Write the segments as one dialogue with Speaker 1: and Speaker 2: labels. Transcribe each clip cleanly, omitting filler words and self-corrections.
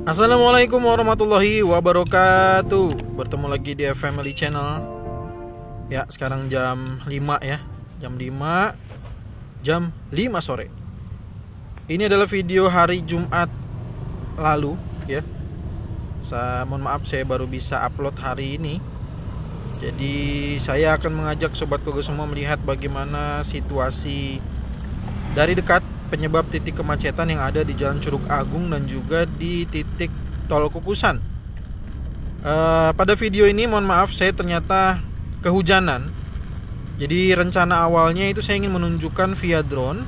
Speaker 1: Assalamualaikum warahmatullahi wabarakatuh. Bertemu lagi di Family Channel. Ya, sekarang jam 5 ya. Jam 5 sore. Ini adalah video hari Jumat lalu ya. Mohon maaf saya baru bisa upload hari ini. Jadi saya akan mengajak sobat Kogo semua melihat bagaimana situasi dari dekat penyebab titik kemacetan yang ada di Jalan Curug Agung dan juga di titik Tol Kukusan. Pada video ini mohon maaf saya ternyata kehujanan. Jadi rencana awalnya itu saya ingin menunjukkan via drone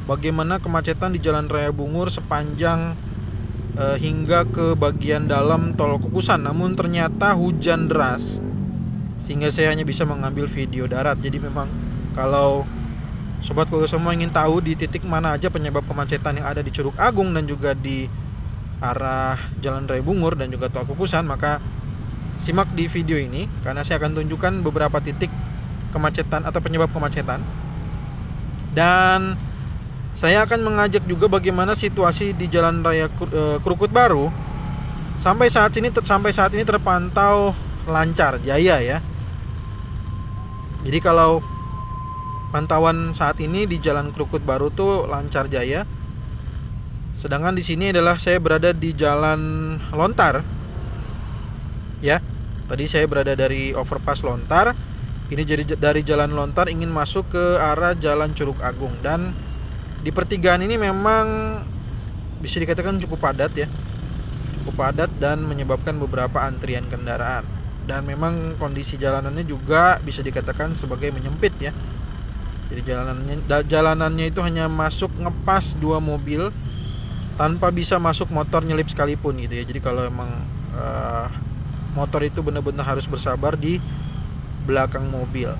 Speaker 1: bagaimana kemacetan di Jalan Raya Bungur sepanjang hingga ke bagian dalam Tol Kukusan. Namun ternyata hujan deras sehingga saya hanya bisa mengambil video darat. Jadi memang kalau sobat Kogo semua ingin tahu di titik mana aja penyebab kemacetan yang ada di Curug Agung dan juga di arah Jalan Raya Bungur dan juga Tol Kukusan, maka simak di video ini karena saya akan tunjukkan beberapa titik kemacetan atau penyebab kemacetan. Dan saya akan mengajak juga bagaimana situasi di Jalan Raya Krukut Baru sampai saat ini terpantau lancar jaya ya. Jadi kalau pantauan saat ini di Jalan Krukut Baru tuh lancar jaya. Sedangkan di sini adalah saya berada di Jalan Lontar. Ya. Tadi saya berada dari overpass Lontar. Ini jadi dari Jalan Lontar ingin masuk ke arah Jalan Curug Agung, dan di pertigaan ini memang bisa dikatakan cukup padat ya. Cukup padat dan menyebabkan beberapa antrian kendaraan. Dan memang kondisi jalanannya juga bisa dikatakan sebagai menyempit ya. Jadi jalanannya itu hanya masuk ngepas 2 mobil tanpa bisa masuk motor nyelip sekalipun gitu ya. Jadi kalau emang motor itu benar-benar harus bersabar di belakang mobil.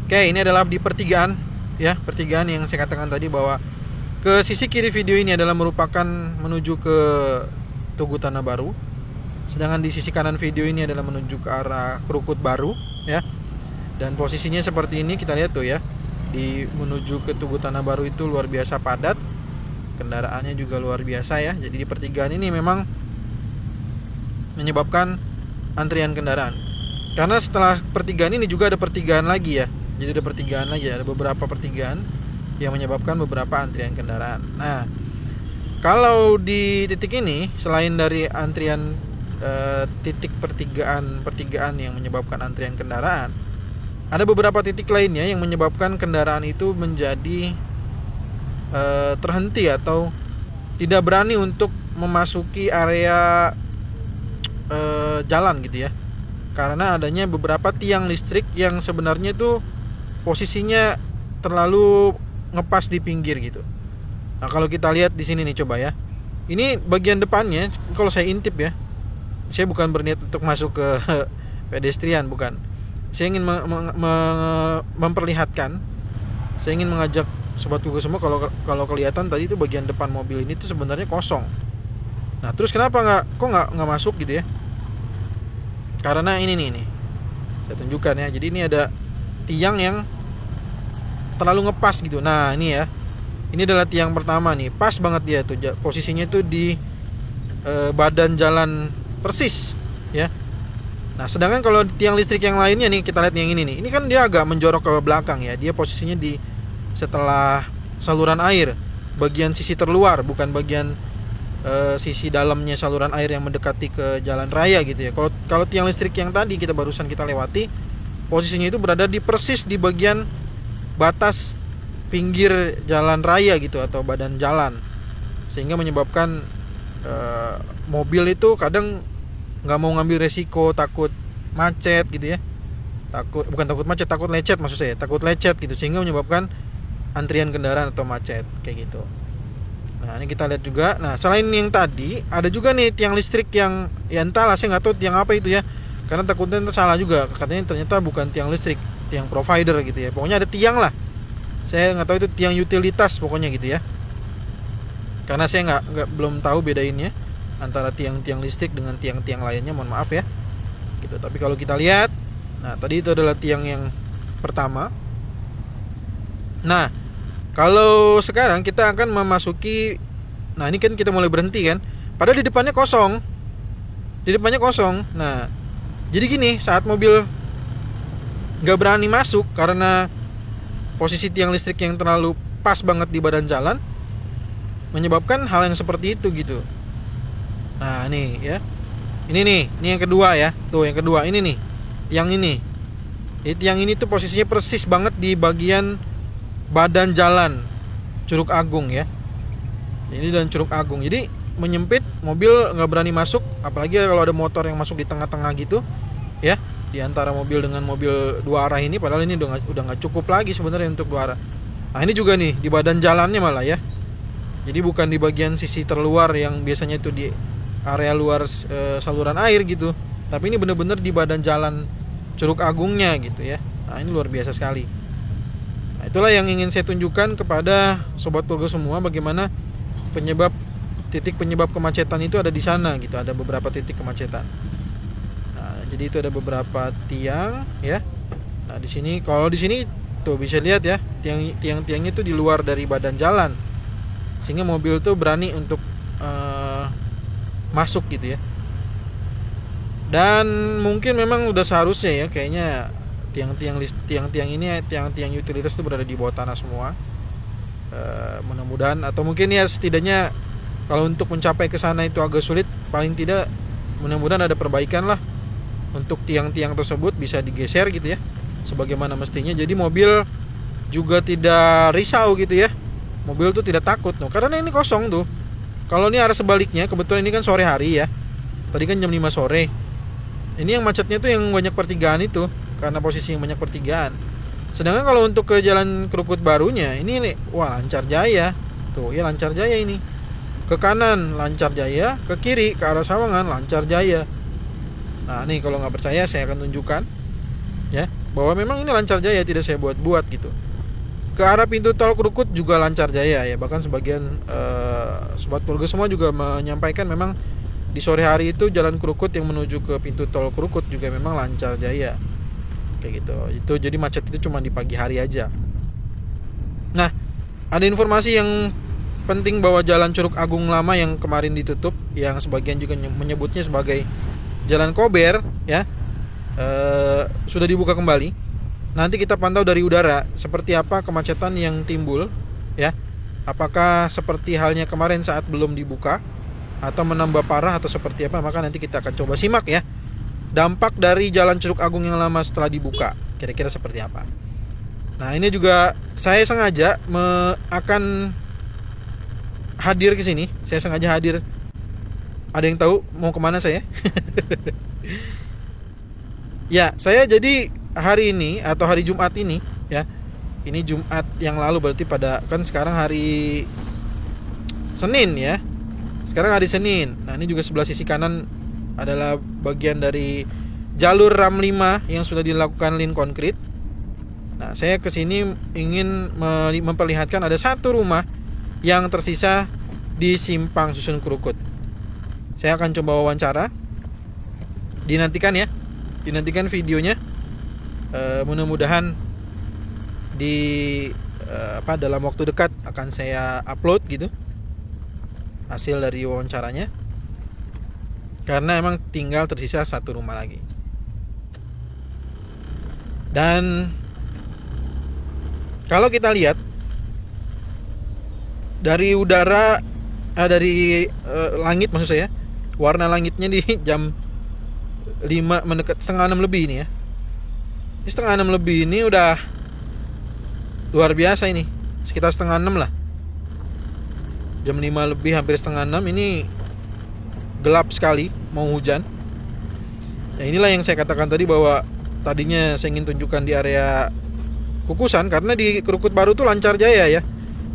Speaker 1: Oke, ini adalah di pertigaan ya, pertigaan yang saya katakan tadi bahwa ke sisi kiri video ini adalah merupakan menuju ke Tugu Tanah Baru. Sedangkan di sisi kanan video ini adalah menuju ke arah Krukut Baru ya. Dan posisinya seperti ini, kita lihat tuh ya, di menuju ke Tugu Tanah Baru itu luar biasa padat, kendaraannya juga luar biasa ya. Jadi di pertigaan ini memang menyebabkan antrian kendaraan. Karena setelah pertigaan ini juga ada pertigaan lagi ya. Jadi ada pertigaan lagi, ada beberapa pertigaan yang menyebabkan beberapa antrian kendaraan. Nah, kalau di titik ini selain dari antrian titik pertigaan yang menyebabkan antrian kendaraan, ada beberapa titik lainnya yang menyebabkan kendaraan itu menjadi terhenti atau tidak berani untuk memasuki area jalan gitu ya. Karena adanya beberapa tiang listrik yang sebenarnya itu posisinya terlalu ngepas di pinggir gitu. Nah, kalau kita lihat di sini nih coba ya. Ini bagian depannya kalau saya intip ya. Saya bukan berniat untuk masuk ke pedestrian, bukan. Saya ingin memperlihatkan, saya ingin mengajak sobat Kogo semua kalau kelihatan tadi itu bagian depan mobil ini tuh sebenarnya kosong. Nah, terus kenapa nggak masuk gitu ya? Karena ini nih, saya tunjukkan ya. Jadi ini ada tiang yang terlalu ngepas gitu. Nah, ini ya, ini adalah tiang pertama nih, pas banget dia tuh posisinya tuh di badan jalan persis ya. Nah, sedangkan kalau tiang listrik yang lainnya nih, kita lihat yang ini nih. Ini kan dia agak menjorok ke belakang ya. Dia posisinya di setelah saluran air, bagian sisi terluar, bukan bagian sisi dalamnya saluran air yang mendekati ke jalan raya gitu ya. Kalau tiang listrik yang tadi barusan kita lewati, posisinya itu berada di persis di bagian batas pinggir jalan raya gitu atau badan jalan. Sehingga menyebabkan mobil itu kadang nggak mau ngambil resiko, takut macet gitu ya, takut macet, takut lecet maksud saya, takut lecet gitu, sehingga menyebabkan antrian kendaraan atau macet kayak gitu. Nah, ini kita lihat juga. Nah, selain yang tadi ada juga nih tiang listrik yang ya entahlah, saya nggak tahu tiang apa itu ya, karena takutnya salah juga, katanya ternyata bukan tiang listrik, tiang provider gitu ya. Pokoknya ada tiang lah, saya nggak tahu itu tiang utilitas pokoknya gitu ya, karena saya belum tahu bedainnya antara tiang-tiang listrik dengan tiang-tiang lainnya, mohon maaf ya gitu. Tapi kalau kita lihat, nah tadi itu adalah tiang yang pertama. Nah, kalau sekarang kita akan memasuki Nah ini kan kita mulai berhenti kan, padahal di depannya kosong. Nah jadi gini, saat mobil gak berani masuk karena posisi tiang listrik yang terlalu pas banget di badan jalan, menyebabkan hal yang seperti itu gitu. Nah nih ya, ini yang kedua ya. Tuh yang kedua ini nih, tiang ini. Jadi tiang ini tuh posisinya persis banget di bagian badan jalan Curug Agung ya. Ini dan Curug Agung. Jadi menyempit, mobil nggak berani masuk. Apalagi kalau ada motor yang masuk di tengah-tengah gitu ya, di antara mobil dengan mobil dua arah ini. Padahal ini udah nggak cukup lagi sebenarnya untuk dua arah. Nah ini juga nih di badan jalannya malah ya. Jadi bukan di bagian sisi terluar yang biasanya itu di area luar saluran air gitu, tapi ini bener-bener di badan jalan Curug Agungnya gitu ya. Nah ini luar biasa sekali. Nah itulah yang ingin saya tunjukkan kepada Sobat Purgo semua, bagaimana titik penyebab kemacetan itu ada di sana gitu. Ada beberapa titik kemacetan. Nah jadi itu ada beberapa tiang ya. Nah di sini, kalau di sini tuh bisa lihat ya, tiang-tiangnya itu di luar dari badan jalan, sehingga mobil tuh berani untuk masuk gitu ya. Dan mungkin memang udah seharusnya ya, kayaknya tiang-tiang ini, tiang-tiang utilitas itu berada di bawah tanah semua. Mudah-mudahan, atau mungkin ya setidaknya kalau untuk mencapai ke sana itu agak sulit, paling tidak mudah-mudahan ada perbaikan lah untuk tiang-tiang tersebut bisa digeser gitu ya, sebagaimana mestinya. Jadi mobil juga tidak risau gitu ya. Mobil tuh tidak takut karena ini kosong tuh. Kalau ini arah sebaliknya, kebetulan ini kan sore hari ya. Tadi kan jam 5 sore. Ini yang macetnya tuh yang banyak pertigaan itu, karena posisi yang banyak pertigaan. Sedangkan kalau untuk ke jalan Krukut barunya, ini nih, wah lancar jaya. Tuh ya, lancar jaya ini. Ke kanan lancar jaya, ke kiri ke arah Sawangan lancar jaya. Nah nih kalau nggak percaya saya akan tunjukkan ya, bahwa memang ini lancar jaya, tidak saya buat-buat gitu. Ke arah pintu tol Krukut juga lancar jaya ya. Bahkan sebagian Sobat Purgo semua juga menyampaikan memang di sore hari itu jalan Krukut yang menuju ke pintu tol Krukut juga memang lancar jaya. Kayak gitu. Itu jadi macet itu cuma di pagi hari aja. Nah, ada informasi yang penting bahwa jalan Curug Agung lama yang kemarin ditutup, yang sebagian juga menyebutnya sebagai Jalan Kober ya, sudah dibuka kembali. Nanti kita pantau dari udara seperti apa kemacetan yang timbul ya. Apakah seperti halnya kemarin saat belum dibuka, atau menambah parah, atau seperti apa, maka nanti kita akan coba simak ya dampak dari Jalan Curug Agung yang lama setelah dibuka, kira-kira seperti apa. Nah ini juga saya sengaja akan hadir ke sini. Saya sengaja hadir. Ada yang tahu mau kemana saya? Ya, saya jadi hari ini atau hari Jumat ini ya, ini Jumat yang lalu, berarti pada kan sekarang hari Senin ya. Sekarang hari Senin. Nah ini juga sebelah sisi kanan adalah bagian dari jalur RAM 5 yang sudah dilakukan lin konkrit. Nah saya kesini ingin memperlihatkan ada satu rumah yang tersisa di Simpang Susun Krukut. Saya akan coba wawancara. Dinantikan ya, dinantikan videonya. Mudah-mudahan dalam waktu dekat akan saya upload gitu hasil dari wawancaranya, karena emang tinggal tersisa satu rumah lagi. Dan kalau kita lihat dari udara, langit maksud saya, warna langitnya di jam 5 mendekat setengah 6 lebih ini ya. Ini setengah 6 lebih ini udah luar biasa ini. Sekitar setengah 6 lah. Jam 5 lebih hampir setengah 6 ini gelap sekali, mau hujan. Ya inilah yang saya katakan tadi, bahwa tadinya saya ingin tunjukkan di area Kukusan, karena di Krukut baru tuh lancar jaya ya.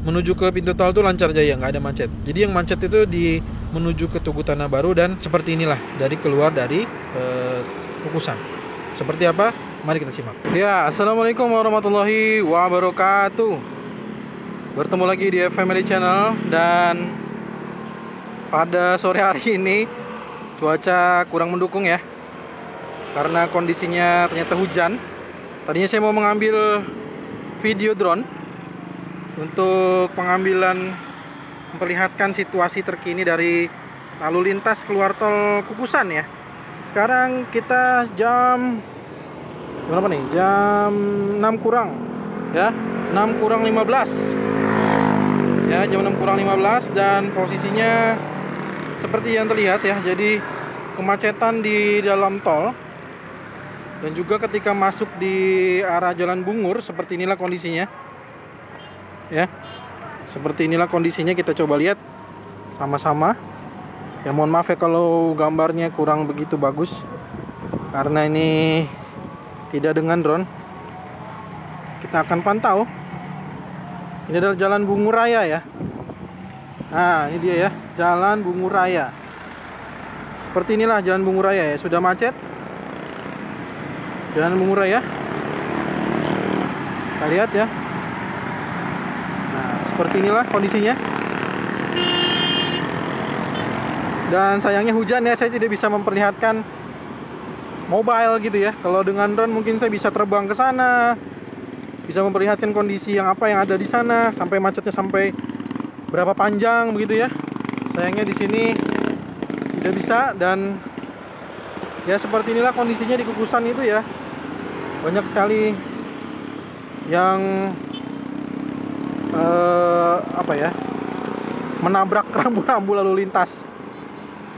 Speaker 1: Menuju ke pintu tol tuh lancar jaya, nggak ada macet. Jadi yang macet itu di menuju ke Tugu Tanah Baru, dan seperti inilah dari keluar dari Kukusan. Seperti apa? Mari kita simak. Ya, assalamualaikum warahmatullahi wabarakatuh. Bertemu lagi di Family Channel, dan pada sore hari ini cuaca kurang mendukung ya, karena kondisinya ternyata hujan. Tadinya saya mau mengambil video drone untuk pengambilan memperlihatkan situasi terkini dari lalu lintas keluar tol Kukusan ya. Sekarang kita jam berapa nih? Jam 6 kurang ya, 6 kurang 15 ya, jam 6 kurang 15, dan posisinya seperti yang terlihat ya. Jadi kemacetan di dalam tol, dan juga ketika masuk di arah Jalan Bungur seperti inilah kondisinya ya. Seperti inilah kondisinya, kita coba lihat sama-sama ya. Mohon maaf ya kalau gambarnya kurang begitu bagus, karena ini tidak dengan drone. Kita akan pantau. Ini adalah Jalan Bungur Raya ya. Nah, ini dia ya, Jalan Bungur Raya. Seperti inilah Jalan Bungur Raya ya. Sudah macet Jalan Bungur Raya, kita lihat ya. Nah, seperti inilah kondisinya. Dan sayangnya hujan ya, saya tidak bisa memperlihatkan mobile gitu ya. Kalau dengan drone mungkin saya bisa terbang ke sana, bisa memperlihatkan kondisi yang ada di sana, sampai macetnya sampai berapa panjang begitu ya. Sayangnya di sini tidak bisa. Dan ya seperti inilah kondisinya di Kukusan itu ya. Banyak sekali yang menabrak rambu-rambu lalu lintas.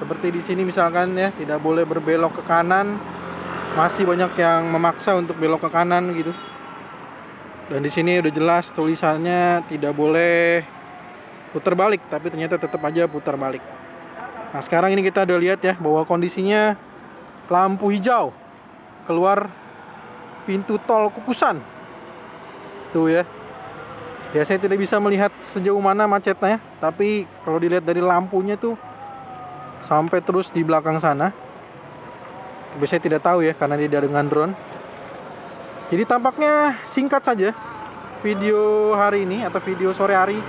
Speaker 1: Seperti di sini misalkan ya, tidak boleh berbelok ke kanan. Masih banyak yang memaksa untuk belok ke kanan gitu. Dan di sini udah jelas tulisannya tidak boleh putar balik, tapi ternyata tetap aja putar balik. Nah, sekarang ini kita udah lihat ya bahwa kondisinya lampu hijau keluar pintu tol Kukusan. Tuh ya. Ya, saya tidak bisa melihat sejauh mana macetnya, tapi kalau dilihat dari lampunya tuh sampai terus di belakang sana. Tapi saya tidak tahu ya, karena tidak dengan drone. Jadi tampaknya singkat saja video hari ini, atau video sore hari.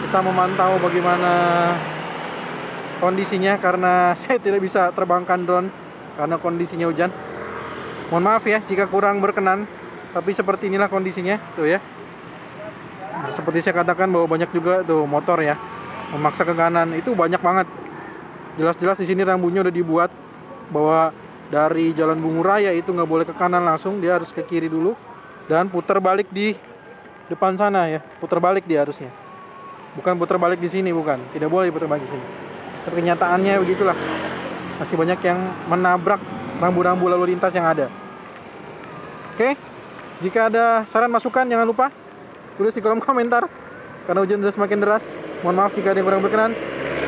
Speaker 1: Kita memantau bagaimana kondisinya, karena saya tidak bisa terbangkan drone karena kondisinya hujan. Mohon maaf ya jika kurang berkenan, tapi seperti inilah kondisinya tuh ya. Nah, seperti saya katakan bahwa banyak juga tuh motor ya memaksa ke kanan, itu banyak banget. Jelas-jelas di sini rambunya udah dibuat bahwa dari Jalan Bungur Raya itu nggak boleh ke kanan langsung, dia harus ke kiri dulu dan putar balik di depan sana ya. Putar balik dia harusnya, bukan putar balik di sini, bukan, tidak boleh putar balik di sini. Tapi kenyataannya begitulah, masih banyak yang menabrak rambu-rambu lalu lintas yang ada. Oke, jika ada saran masukan jangan lupa tulis di kolom komentar, karena hujan sudah semakin deras. Mohon maaf jika ada yang kurang berkenan.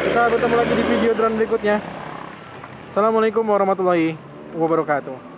Speaker 1: Kita bertemu lagi di video drone berikutnya. Assalamualaikum warahmatullahi wabarakatuh.